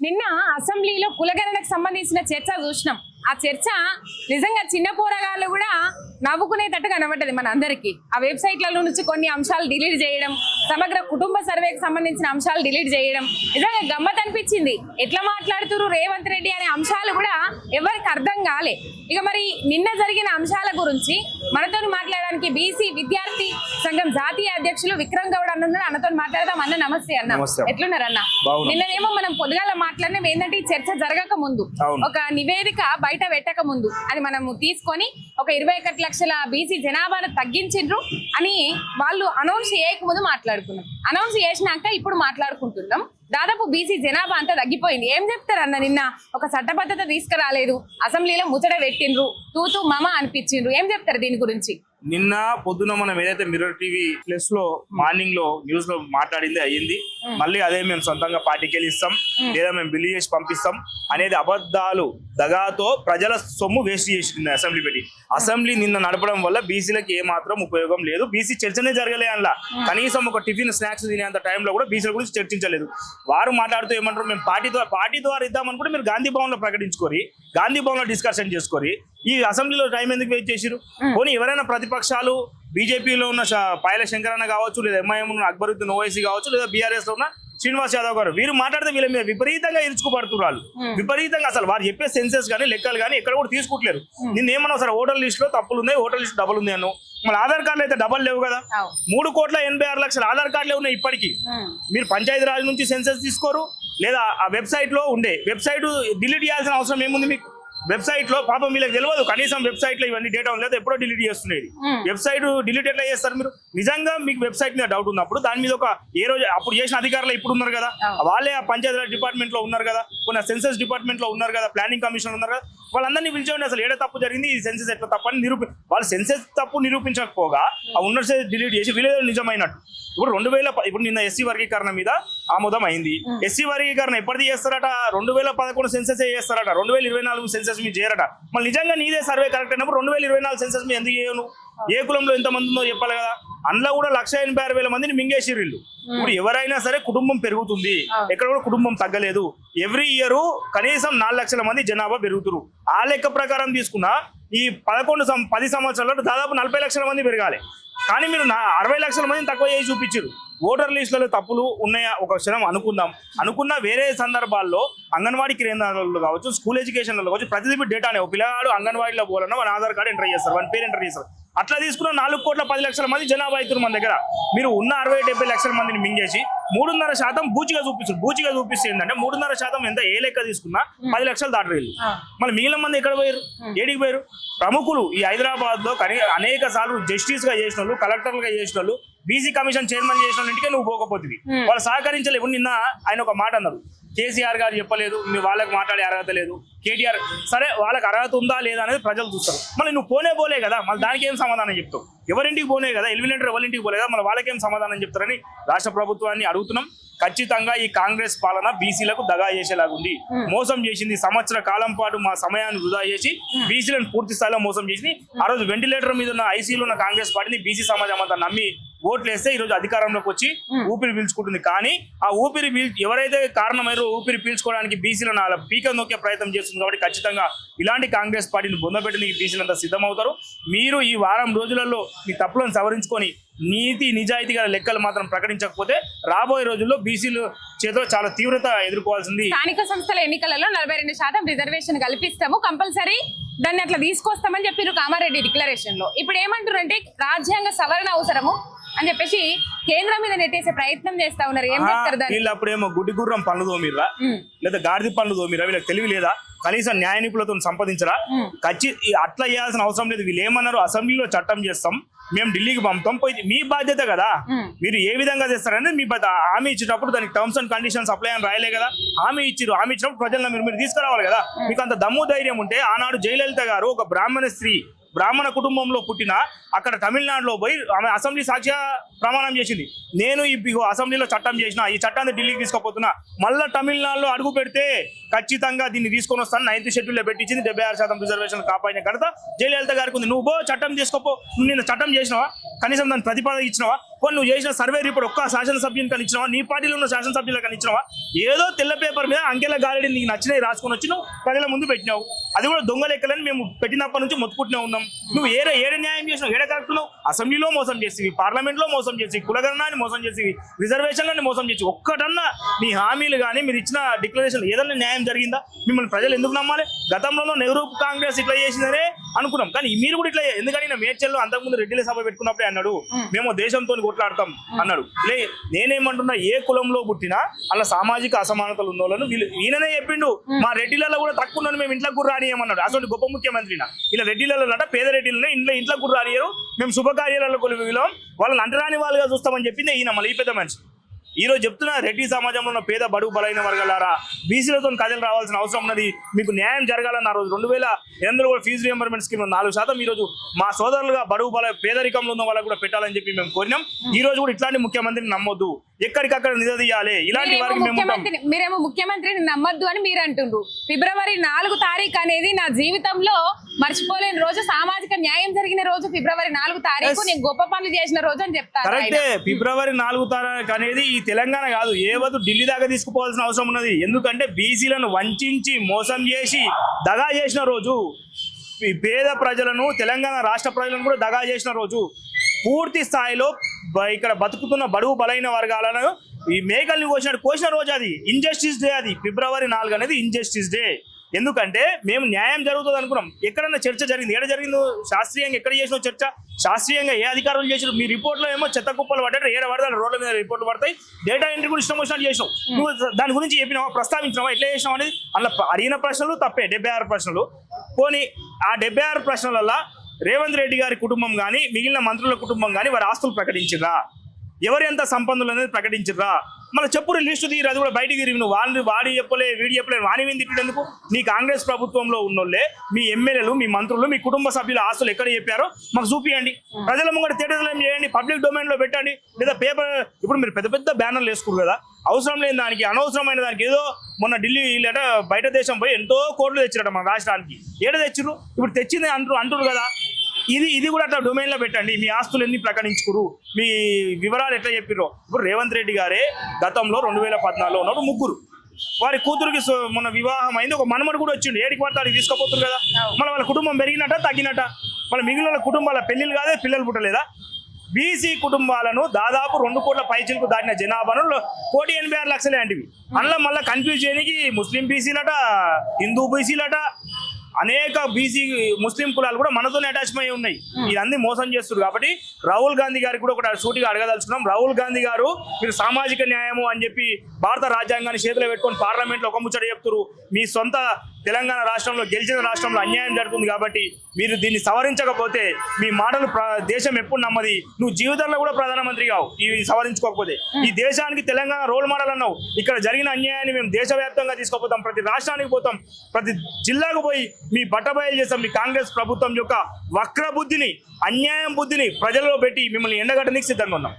నిన్న అసెంబ్లీలో కులగణనకు సంబంధించిన చర్చ చూసినాం. ఆ చర్చ నిజంగా చిన్న పోరగాళ్ళు కూడా నవ్వుకునేటట్టు కనబడ్డది మన అందరికీ. ఆ వెబ్సైట్లలో నుంచి కొన్ని అంశాలు డిలీట్ చేయడం, సమగ్ర కుటుంబ సర్వేకి సంబంధించిన అంశాలు డిలీట్ చేయడం నిజంగా గమ్మత్ అనిపించింది. ఎట్లా మాట్లాడుతున్నారు రేవంత్ రెడ్డి అనే అంశాలు కూడా ఎవరికి అర్థం కాలే. ఇక మరి నిన్న జరిగిన అంశాల గురించి మనతో మాట్లాడడానికి బీసీ విద్యార్థి సంఘం జాతీయ అధ్యక్షులు విక్రమ్ గౌడ్ అన్న అన్నతో మాట్లాడదాం. అన్న నమస్తే. అన్న ఎట్లున్నారు అన్న? నిన్ననేమో మనం పొద్దుగాల మాట్లాడినాం ఏంటంటే ఈ చర్చ జరగక ముందు ఒక నివేదిక బయట పెట్టక ముందు అది మనము తీసుకొని ఒక 21 లక్షల బీసీ జనాభాను తగ్గించిండ్రు అని వాళ్ళు అనౌన్స్ చేయక ముందు మాట్లాడుకున్నాం. అనౌన్స్ చేసినాక ఇప్పుడు మాట్లాడుకుంటున్నాం. దాదాపు బీసీ జనాభా అంతా తగ్గిపోయింది. ఏం చెప్తారన్న? నిన్న ఒక చట్టబద్ధత తీసుకురాలేదు, అసెంబ్లీలో ముచ్చట పెట్టిండ్రు, తూతూ మమ అనిపించిండ్రు. ఏం చెప్తారు దీని గురించి? నిన్న పొద్దున మనం ఏదైతే మిర్రర్ టీవీ ప్లస్ లో మార్నింగ్ లో న్యూస్ లో మాట్లాడింది అయ్యింది. మళ్ళీ అదే మేము సొంతంగా పార్టీకి వెళ్ళి ఇస్తాం లేదా మేము బిల్లు చేసి పంపిస్తాం అనేది అబద్ధాలు దగాతో ప్రజల సొమ్ము వేస్ట్ చేసింది అసెంబ్లీ పెట్టి. అసెంబ్లీ నిన్న నడపడం వల్ల బీసీలకు ఏమాత్రం ఉపయోగం లేదు. బీసీ చర్చనే జరగలే అందులో. కనీసం ఒక టిఫిన్ స్నాక్స్ తినేంత టైంలో కూడా బీసీల గురించి చర్చించలేదు. వారు మాట్లాడుతూ ఏమంటారు, మేము పార్టీ ద్వారా ఇద్దామనుకుంటే మీరు గాంధీ భవన్ లో ప్రకటించుకోరి, గాంధీ భవన్ లో డిస్కషన్ చేసుకోరి, ఈ అసెంబ్లీలో టైం ఎందుకు వెయిట్ చేసిరు? పోనీ ఎవరైనా ప్రతిపక్షాలు బీజేపీలో ఉన్న పాయల శంకరన్న కావచ్చు, లేదా ఎంఐఎం ఉన్న అక్బరుద్దీన్ ఓవైసీ కావచ్చు, లేదా బీఆర్ఎస్ లో ఉన్న శ్రీనివాస్ యాదవ్ గారు, వీరు మాట్లాడితే వీళ్ళ మీద విపరీతంగా ఇరుచుకుపడుతున్నారు. విపరీతంగా అసలు వారు చెప్పే సెన్సెస్ కానీ లెక్కలు కానీ ఎక్కడ కూడా తీసుకుంటలేరు. నిన్న ఏమన్నా సరే ఓటర్ లిస్ట్ లో తప్పులు ఉన్నాయి, ఓటర్ లిస్ట్ డబుల్ ఉంది అను. మన ఆధార్ కార్డులు అయితే డబల్ లేవు కదా. 3,86,00,000 ఆధార్ కార్డులే ఉన్నాయి ఇప్పటికీ. మీరు పంచాయతీ రాజ్ నుంచి సెన్సెస్ తీసుకోరు, లేదా ఆ వెబ్సైట్ లో ఉండే వెబ్సైట్ డిలీట్ చేయాల్సిన అవసరం ఏముంది మీకు? వెబ్సైట్ లో పాపం వీళ్ళకి తెలియదు, కనీసం వెబ్సైట్ లో ఇవన్నీ డేటా ఉంది, ఎప్పుడో డిలీట్ చేస్తున్నది. వెబ్సైట్ డిలీట్ ఎట్లా చేస్తారు మీరు? నిజంగా మీకు వెబ్సైట్ మీద డౌట్ ఉన్నప్పుడు దాని మీద ఒక ఏ రోజు అప్పుడు చేసిన అధికారులు ఇప్పుడు ఉన్నారు కదా, వాళ్ళే ఆ పంచాయతీరాజ్ డిపార్ట్మెంట్ లో ఉన్నారు కదా, కొన్ని సెన్సస్ డిపార్ట్మెంట్ లో ఉన్నారు కదా, ప్లానింగ్ కమిషన్ ఉన్నారు కదా, వాళ్ళందరినీ పిలిచేయండి. అసలు ఏడ తప్పు జరిగింది, ఈ సెన్సెస్ ఎట్లా తప్పని వాళ్ళు సెన్సెస్ తప్పు నిరూపించకపోగా ఆ ఉన్న డిలీట్ చేసి వీళ్ళేదో నిజమైనట్టు. ఇప్పుడు నిన్న ఎస్సీ వర్గీకరణ మీద ఆమోదం అయింది. ఎస్సీ వర్గీకరణ ఎప్పటిది చేస్తారట? 2011 సెన్సెస్ చేస్తారట, 2024 సెన్సెస్ మీరు చేయరట. మళ్ళీ నిజంగా నీదే సర్వే కరెక్ట్ అయినప్పుడు 2024 సెన్సెస్ మీరు ఎందుకు చేయను? ఏ కులంలో ఎంతమంది ఉందో చెప్పాలి కదా. అందులో కూడా 1,86,000 మందిని మింగేసిర్రు వీళ్ళు. ఇప్పుడు ఎవరైనా సరే కుటుంబం పెరుగుతుంది, ఎక్కడ కూడా కుటుంబం తగ్గలేదు. ఎవ్రీ ఇయర్ కనీసం 4 లక్షల మంది జనాభా పెరుగుతురు. ఆ లెక్క ప్రకారం తీసుకున్నా ఈ 10 సంవత్సరాల్లో దాదాపు 40 లక్షల మంది పెరగాలి. కానీ మీరు 60 లక్షల మందిని తక్కువ చేసి చూపించారు. ఓటర్ లిస్టులలో తప్పులు ఉన్నాయా ఒక క్షణం అనుకున్నా వేరే సందర్భాల్లో అంగన్వాడీ కేంద్రాలలో కావచ్చు, స్కూల్ ఎడ్యుకేషన్లో కావచ్చు, ప్రతిదీ డేటానే. ఒక పిల్లగాడు అంగన్వాడీలో పోవాలన్నా మన ఆధార్ కార్డు ఎంటర్ చేస్తారు, మన పేరు ఎంటర్ చేస్తారు. అట్లా తీసుకున్న 4,10,00,000 మంది జనాభా అవుతారు మన దగ్గర. మీరు ఉన్న 60-70 లక్షల మందిని మింగేసి 3.5% బూచిగా చూపిస్తుంది. ఏంటంటే 3.5% ఎంత ఏ లెక్క తీసుకున్నా 10 లక్షలు దాటలేదు. మళ్ళీ మిగిలిన మంది ఎక్కడ పోయారు, ఏడికి పోయారు? ప్రముఖులు ఈ హైదరాబాద్ లో అనేక సార్లు జస్టిస్ గా చేసిన వాళ్ళు, కలెక్టర్లుగా చేసిన వాళ్ళు, బీసీ కమిషన్ చైర్మన్ చేసిన ఇంటికే నువ్వు పోకపోతుంది. వాళ్ళు సహకరించలేవు. నిన్న ఆయన ఒక మాట అన్నారు, కేసీఆర్ గారు చెప్పలేదు, మీ వాళ్ళకి మాట్లాడే అర్హత లేదు. కేటీఆర్ సరే వాళ్ళకి అర్హత ఉందా లేదా అనేది ప్రజలు చూస్తారు. మళ్ళీ నువ్వు పోలే కదా, మళ్ళీ దానికి ఏం సమాధానం చెప్తావు? ఎవరింటికి పోనే కదా, ఎలిమినేటర్ ఎవరింటికి పోలే కదా, మళ్ళీ వాళ్ళకేం సమాధానం చెప్తారని రాష్ట్ర ప్రభుత్వాన్ని అడుగుతున్నాం. ఖచ్చితంగా ఈ కాంగ్రెస్ పాలన బీసీలకు దగా చేసేలాగుంది. మోసం చేసింది. సంవత్సర కాలం పాటు మా సమయాన్ని వృధా చేసి బీసీలను పూర్తి స్థాయిలో మోసం చేసింది. ఆ రోజు వెంటిలేటర్ మీద ఉన్న ఐసీలో ఉన్న కాంగ్రెస్ పార్టీని బీసీ సమాజం అంతా నమ్మి ఓట్లు వేస్తే ఈ రోజు అధికారంలోకి వచ్చి ఊపిరి పీల్చుకుంటుంది. కానీ ఆ ఎవరైతే కారణమైనా ఊపిరి పీల్చుకోవడానికి బీసీలను అలా పీక నొక్కే ప్రయత్నం చేస్తుంది. కాబట్టి ఖచ్చితంగా ఇలాంటి కాంగ్రెస్ పార్టీని బొందపెట్టడానికి బీసీలంతా సిద్ధమవుతారు. మీరు ఈ వారం రోజులలో మీ తప్పులను సవరించుకొని నీతి నిజాయితీ గల లెక్కలు మాత్రం ప్రకటించకపోతే రాబోయే రోజుల్లో బీసీలు చేతిలో చాలా తీవ్రత ఎదుర్కోవాల్సింది. స్థానిక సంస్థల ఎన్నికలలో 42% రిజర్వేషన్ కల్పిస్తాము, కంపల్సరీ దాన్ని అట్లా తీసుకొస్తామని చెప్పారు కామారెడ్డి డిక్లరేషన్ లో. ఇప్పుడు ఏమంటారంటే రాజ్యాంగ సవరణ అవసరము అని చెప్పేసి కేంద్రం మీద నెట్టేసే ప్రయత్నం చేస్తా ఉన్నారు. ఏం చెప్తారు దాన్ని? వీళ్ళు అప్పుడేమో గుడ్డి గుర్రం పనులు తోమిరా, లేదా గాడిద పనులు తోమిరా, వీళ్ళకి తెలివి లేదా? కనీసం న్యాయ నిపుణులతో సంపాదించరా? అట్లా చేయాల్సిన అవసరం లేదు. వీళ్ళు ఏమన్నారు, అసెంబ్లీలో చట్టం చేస్తాం, మేము ఢిల్లీకి పంపుతాం, పోయి మీ బాధ్యత కదా, మీరు ఏ విధంగా చేస్తారని మీ హామీ ఇచ్చేటప్పుడు దానికి టర్మ్స్ అండ్ కండిషన్స్ అప్లై అని రాయలే కదా. హామీ ఇచ్చినప్పుడు ప్రజలను మీరు తీసుకురావాలి కదా. మీకు అంత దమ్ము ధైర్యం ఉంటే ఆనాడు జయలలిత గారు ఒక బ్రాహ్మణ కుటుంబంలో పుట్టిన అక్కడ తమిళనాడులో పోయి ఆమె అసెంబ్లీ సాక్షిగా ప్రమాణం చేసింది. నేను ఈ అసెంబ్లీలో చట్టం చేసిన, ఈ చట్టాన్ని ఢిల్లీకి తీసుకుపోతున్నా, మళ్ళీ తమిళనాడులో అడుగు పెడితే ఖచ్చితంగా దీన్ని తీసుకొని వస్తాను 9th షెడ్యూల్లో పెట్టించింది. 76% రిజర్వేషన్ కాపాడిన ఘనత జయలలిత గారికి ఉంది. నువ్వు చట్టం తీసుకోపో. నువ్వు నిన్న చట్టం చేసినావా? కనీసం దాన్ని ప్రతిపాదన ఇచ్చినావా? కొన్ని నువ్వు చేసిన సర్వే రిపోర్ట్ ఒక్క శాసనసభ్యుని కానీ ఇచ్చినావా, నీ పార్టీలో ఉన్న శాసనసభ్యులకు కానీ ఇచ్చినావా? ఏదో తెల్ల పేపర్ మీద అంకెల గాలిడి నీకు నచ్చినవి రాసుకొని వచ్చి నువ్వు ప్రజల ముందు పెట్టినావు. అది కూడా దొంగ లెక్కలని మేము పెట్టినప్పటి నుంచి మొత్తుకుంటూనే ఉన్నాం. నువ్వు ఏడే న్యాయం చేసినావు, ఏడే కరెక్ట్ ఉన్నావు? అసెంబ్లీలో మోసం చేసి, పార్లమెంట్లో మోసం చేసి, కులగణనాన్ని మోసం చేసి, రిజర్వేషన్లని మోసం చేసి, ఒక్కటన్నా నీ హామీలు కానీ మీరు ఇచ్చిన డిక్లరేషన్ ఏదన్నా న్యాయం జరిగిందా? మిమ్మల్ని ప్రజలు ఎందుకు నమ్మాలి? గతంలో నెహ్రూ కాంగ్రెస్ ఇట్లా చేసిందనే అనుకున్నాం, కానీ మీరు కూడా ఇట్లా ఎందుకని మేడ్చల్లో అంతకుముందు రెడ్డిల సభ పెట్టుకున్నప్పుడే అన్నాడు మేము దేశంతో కొట్లాడతాం అన్నాడు. నేనేమంటున్నా, ఏ కులంలో పుట్టినా అలా సామాజిక అసమానతలు ఉన్న వాళ్ళను ఈయననే చెప్పిండు. మా రెడ్డిలలో కూడా తక్కువ ఉన్నాను, మేము ఇంట్లో కూడా రానియమన్నాడు. అసలు గొప్ప ముఖ్యమంత్రినా ఇలా రెడ్డిలలో పేద రెడ్డిలను ఇంట్లో కూడా రానియరు, మేము శుభకార్యాలలో కొలువిలో వాళ్ళని అంటరాని వాళ్ళుగా చూస్తామని చెప్పింది ఈయన. మళ్ళీ ఈ పెద్ద మనిషి ఈ రోజు చెప్తున్నా, రెడ్డి సమాజంలో ఉన్న పేద బడుగు బలైన వర్గాలారా, బీసీలతో కథలు రావాల్సిన అవసరం ఉన్నది, మీకు న్యాయం జరగాలన్న రోజు 2008 కూడా ఫీజు రియంబర్మెంట్ స్కీమ్ 4% ఈ రోజు మా సోదరులుగా బడుగు బల పేదరికంలో ఉన్న వాళ్ళకు కూడా పెట్టాలని చెప్పి మేము కోరినాం. ఈ రోజు కూడా ఇట్లాంటి ముఖ్యమంత్రిని నమ్మొద్దు, ఎక్కడికక్కడ నిలదీయాలి. ఇలాంటి వారికి మీరేమో ముఖ్యమంత్రిని నమ్మొద్దు అని మీరు అంటుండ్రు. ఫిబ్రవరి 4 తారీఖు అనేది నా జీవితంలో మర్చిపోలేని రోజు, సామాజిక న్యాయం జరిగిన రోజు ఫిబ్రవరి 4 తారీఖు, నేను గొప్ప పనులు చేసిన రోజు అని చెప్తాను. కరెక్టే, ఫిబ్రవరి 4 తారీఖు అనేది ఈ తెలంగాణ కాదు, ఏవదు ఢిల్లీ దాకా తీసుకుపోవాల్సిన అవసరం ఉన్నది. ఎందుకంటే బీసీలను వంచి మోసం చేసి దగా చేసిన రోజు, ఈ పేద ప్రజలను, తెలంగాణ రాష్ట్ర ప్రజలను కూడా దగా చేసిన రోజు, పూర్తి స్థాయిలో ఇక్కడ బతుకుతున్న బడుగు బలైన వర్గాలను ఈ మేకల్ని కోసిన రోజు. అది ఇంజస్టిస్ డే. అది ఫిబ్రవరి 4 అనేది ఇంజస్టిస్ డే. ఎందుకంటే మేము న్యాయం జరుగుతుంది అనుకున్నాం. ఎక్కడన్నా చర్చ జరిగింది, ఎక్కడ జరిగిందో శాస్త్రీయంగా ఎక్కడ చేసిన చర్చ, శాస్త్రీయంగా ఏ అధికారులు చేసారు? మీ రిపోర్ట్లో ఏమో చెత్త కుప్పలు పడ్డారు, ఏడ పడతారు, రోడ్ల మీద రిపోర్ట్లు పడతాయి, డేటా ఎంట్రీ కూడా ఇష్టం వచ్చినట్టు చేసినావు. నువ్వు దాని గురించి చెప్పినావా, ప్రస్తావించినావా, ఎట్లా చేసినావు అనేది? అలా అడిగిన ప్రశ్నలు తప్పే, 76 ప్రశ్నలు. పోనీ ఆ 76 ప్రశ్నలలో రేవంత్ రెడ్డి గారి కుటుంబం కానీ మిగిలిన మంత్రుల కుటుంబం కానీ వారి ఆస్తులు ప్రకటించిరా, ఎవరు ఎంత సంపన్నులు అనేది ప్రకటించిరా? మళ్ళీ చెప్పురు లిస్టు తీరు, అది కూడా బయటికి తిరిగి నువ్వు వాడి చెప్పలే వీడి చెప్పలే వాణి మీద తిట్టేందుకు? నీ కాంగ్రెస్ ప్రభుత్వంలో ఉన్నోళ్ళే మీ ఎమ్మెల్యేలు, మీ మంత్రులు, మీ కుటుంబ సభ్యుల ఆస్తులు ఎక్కడ చెప్పారో మాకు చూపియండి, ప్రజల ముంగట తేటతలం చేయండి, పబ్లిక్ డొమైన్ లో పెట్టండి. లేదా పేపర్, ఇప్పుడు మీరు పెద్ద పెద్ద బ్యానర్లు వేసుకురు కదా, అవసరం లేని దానికి, అనవసరమైన దానికి, ఏదో మొన్న ఢిల్లీ లేట బయట దేశం పోయి ఎంతో కోట్లు తెచ్చిరట మన రాష్ట్రానికి, ఏడ తెచ్చిరు? ఇప్పుడు తెచ్చింది అంటురు కదా, ఇది కూడా అట్లా డొమైన్ లో పెట్టండి. మీ ఆస్తులు ఎన్ని ప్రకటించుకురు, మీ వివరాలు ఎట్లా చెప్పిర్రో. ఇప్పుడు రేవంత్ రెడ్డి గారే గతంలో 2014లో ఉన్నప్పుడు ముగ్గురు, వారి కూతురికి మొన్న వివాహం అయింది, ఒక మనమడు కూడా వచ్చిండు, ఏడికి పడతాడికి తీసుకుపోతురు కదా. మళ్ళీ వాళ్ళ కుటుంబం పెరిగినట్ట తగ్గినట్ట? మళ్ళీ మిగిలిన కుటుంబాల పెళ్లిళ్ళు కాదే, పిల్లలు పుట్టలేదా? బీసీ కుటుంబాలను దాదాపు 2 కోట్ల పైచిలకు దాటిన జనాభాను 1,86,00,000 అంటివి. అందులో మళ్ళీ కన్ఫ్యూజ్ చేయడానికి ముస్లిం బీసీలట, హిందూ బీసీలట, అనేక బీసీ ముస్లిం కులాలు కూడా మనతోనే అటాచ్ అయి ఉన్నాయి. ఇవన్నీ మోసం చేస్తారు. కాబట్టి రాహుల్ గాంధీ గారికి కూడా ఒకటి సూటిగా అడగదలుచుకున్నాం. రాహుల్ గాంధీ గారు, మీరు సామాజిక న్యాయము అని చెప్పి భారత రాజ్యాంగాన్ని చేతిలో పెట్టుకొని పార్లమెంట్లో ఒక ముచ్చట చెప్తారు. మీ సొంత తెలంగాణ రాష్ట్రంలో, గెలిచిన రాష్ట్రంలో అన్యాయం జరుగుతుంది కాబట్టి మీరు దీన్ని సవరించకపోతే మీ మాటలు దేశం ఎప్పుడు నమ్మది. నువ్వు జీవితంలో కూడా ప్రధానమంత్రి కావు ఇవి సవరించుకోకపోతే. ఈ దేశానికి తెలంగాణ రోల్ మోడల్ అన్నావు. ఇక్కడ జరిగిన అన్యాయాన్ని మేము దేశవ్యాప్తంగా తీసుకుపోతాం, ప్రతి రాష్ట్రానికి పోతాం, ప్రతి జిల్లాకు పోయి మీ బట్టబయలు చేస్తాం. మీ కాంగ్రెస్ ప్రభుత్వం యొక్క వక్ర బుద్ధిని, అన్యాయం బుద్ధిని ప్రజల్లో పెట్టి మిమ్మల్ని ఎండగట్టడానికి సిద్ధంగా ఉన్నాం.